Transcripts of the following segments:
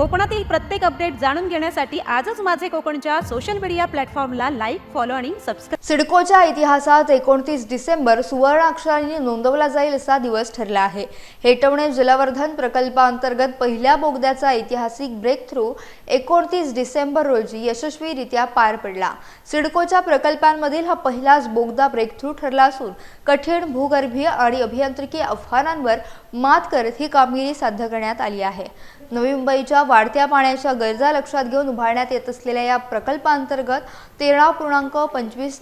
कोकणातील प्रत्येक अपडेट जाणून घेण्यासाठी आजच माझे कोकणच्या सोशल मीडिया प्लॅटफॉर्मला लाईक, फॉलो आणि सबस्क्राईब। सिडकोच्या इतिहासात 29 डिसेंबर सुवर्णाक्षरांनी नोंदवला जाईल असा दिवस ठरला आहे। हेटवणे जलवर्धन प्रकल्पाअंतर्गत पहिल्या बोगद्याचा ऐतिहासिक ब्रेक थ्रू 29 डिसेंबर रोजी यशस्वीरित्या पार पडला। सिडकोच्या प्रकल्पांमधील हा पहिलाच बोगदा ब्रेक थ्रू ठरला असून कठीण भूगर्भीय आणि अभियांत्रिकी आव्हानांवर मात करत ही कामगिरी साध्य करण्यात आली आहे। नवी मुंबईच्या वाढत्या पाण्याच्या गरजा लक्षात घेऊन उभारण्यात येत असलेल्या या प्रकल्पाअंतर्गत 13.25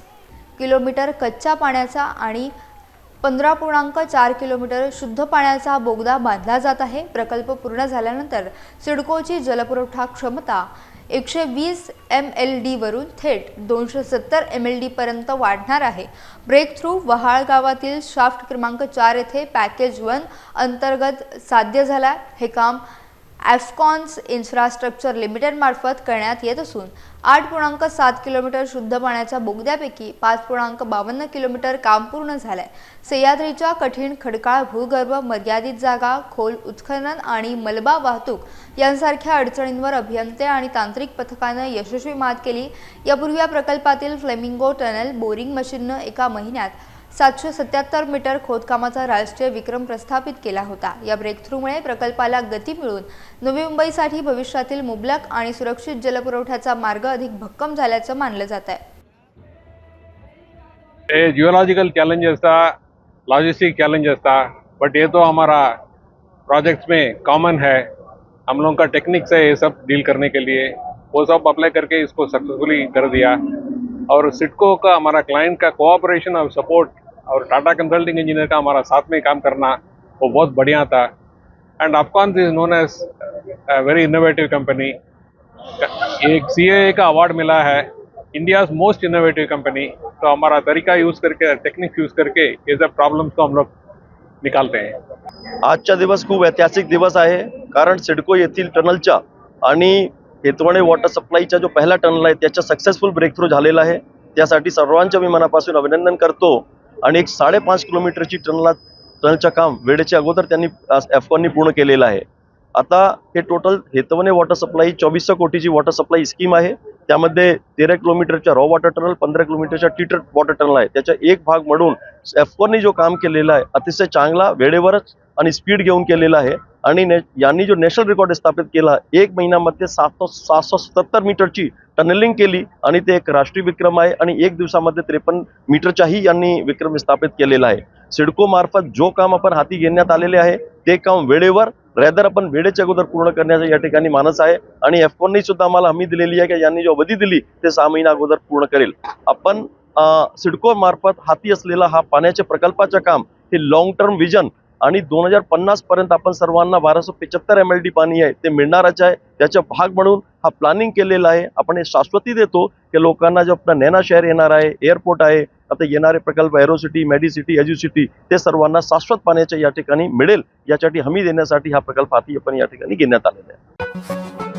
किलोमीटर कच्च्या पाण्याचा आणि 15.4 किलोमीटर शुद्ध पाण्याचा बोगदा बांधला जात आहे। प्रकल्प पूर्ण झाल्यानंतर सिडकोची जलपुरवठा क्षमता 120 MLD वरून थेट 270 MLD पर्यंत वाढणार आहे। ब्रेक थ्रू वहाळ गावातील शाफ्ट क्रमांक 4 येथे पॅकेज 1 अंतर्गत साध्य झाला। हे काम एफकॉन्स इन्फ्रास्ट्रक्चर लिमिटेड मार्फत करण्यात येत असून 8.7 किलोमीटर शुद्ध पाण्याच्या बोगद्यापैकी 5.52 किलोमीटर काम पूर्ण झालंय। सह्याद्रीच्या कठीण खडकाळ भूगर्भ, मर्यादित जागा, खोल उत्खनन आणि मलबा वाहतूक यांसारख्या अडचणींवर अभियंते आणि तांत्रिक पथकाने यशस्वी मात केली। यापूर्वी या प्रकल्पातील फ्लेमिंगो टनल बोरिंग मशीननं एका महिन्यात 777 मीटर खोदकामाचा राष्ट्रीय विक्रम प्रस्थापित केला होता। या ब्रेकथ्रूमुळे प्रकल्पाला गती मिळून नवी मुंबईसाठी भविष्यातील मुबलक आणि सुरक्षित जलपुरवठ्याचा मार्ग अधिक भक्कम झाल्याचं मानलं जात आहे। ये जियोलॉजिकल चैलेंजेस था, लॉजिस्टिक चैलेंजेस था, बट ये तो हमारा प्रोजेक्ट्स में कॉमन है। हम लोगों का टेक्निक्स है ये सब डील करने के लिए, वो सब अप्लाई करके इसको सक्सेसफुली कर दिया। और सिडको का हमारा क्लाइंट का कोऑपरेशन और सपोर्ट और टाटा कंसल्टिंग इंजीनियर का हमारा साथ में काम करना वो बहुत बढ़िया था। And Afcons is known as very innovative company. एक CAA का अवार्ड मिला है, इंडियाज मोस्ट इनोवेटिव कंपनी। तो हमारा तरीका यूज़ करके, टेक्निक यूज़ करके ये सब प्रॉब्लम्स को हम लोग निकालते हैं। आजचा दिवस खूप ऐतिहासिक दिवस आहे, कारण सिडको येथील टनलच्या आणि हेतवणे वॉटर सप्लायचा जो पहिला टनल आहे त्याचा सक्सेसफुल ब्रेक थ्रू झालेला आहे। त्यासाठी सर्वांचं मी मनापासून अभिनंदन करतो। आणि एक 5.5 किलोमीटरची टनलचं काम वेळेच्या अगोदर त्यांनी एफकॉननी पूर्ण केलेलं आहे। आता हे टोटल हेतवणे वॉटर सप्लाय 2400 कोटीची वॉटर सप्लाय स्कीम आहे। त्यामध्ये 13 किलोमीटरच्या रॉ वॉटर टनल, 15 किलोमीटरच्या ट्रीटेड वॉटर टनल आहे। त्याचा एक भाग म्हणून एफकॉननी जो काम केलेला आहे अतिशय चांगला, वेळेवरच आणि स्पीड घेऊन केलेला आहे। आणि यांनी जो नॅशनल रेकॉर्ड स्थापित केला, एक महिन्यामध्ये 770 मीटरची टनलिंग केली आणि ते एक राष्ट्रीय विक्रम आहे। आणि एक दिवसामध्ये 53 मीटरचाही यांनी विक्रम स्थापित केलेला आहे। सिडको मार्फत जो काम आपण हाती घेण्यात आलेले आहे ते काम वेळेवर, रॅदर आपण वेळेच्या अगोदर पूर्ण करण्याचा या ठिकाणी मानस आहे। आणि एफकॉननी सुद्धा आम्हाला हमी दिलेली आहे की यांनी जो अवधी दिली ते 6 महिन्या अगोदर पूर्ण करेल। आपण सिडको मार्फत हाती असलेला हा पाण्याच्या प्रकल्पाचं काम हे लॉंग टर्म विजन आणि 2050 पर्यंत आपण सर्वांना 1275 MLD पाणी आहे ते मिळणारच आहे। त्याचा भाग म्हणून हा प्लॅनिंग केलेला आहे। आपण हे शाश्वती देतो की लोकांना जो आपला नैना शहर येणार आहे, एअरपोर्ट आहे, आता येणारे प्रकल्प एरोसिटी, मेडिसिटी, एज्युसिटी ते सर्वांना शाश्वत पाण्याच्या या ठिकाणी मिळेल यासाठी हमी देण्यासाठी हा प्रकल्प हाती आपण या ठिकाणी घेण्यात आलेला आहे।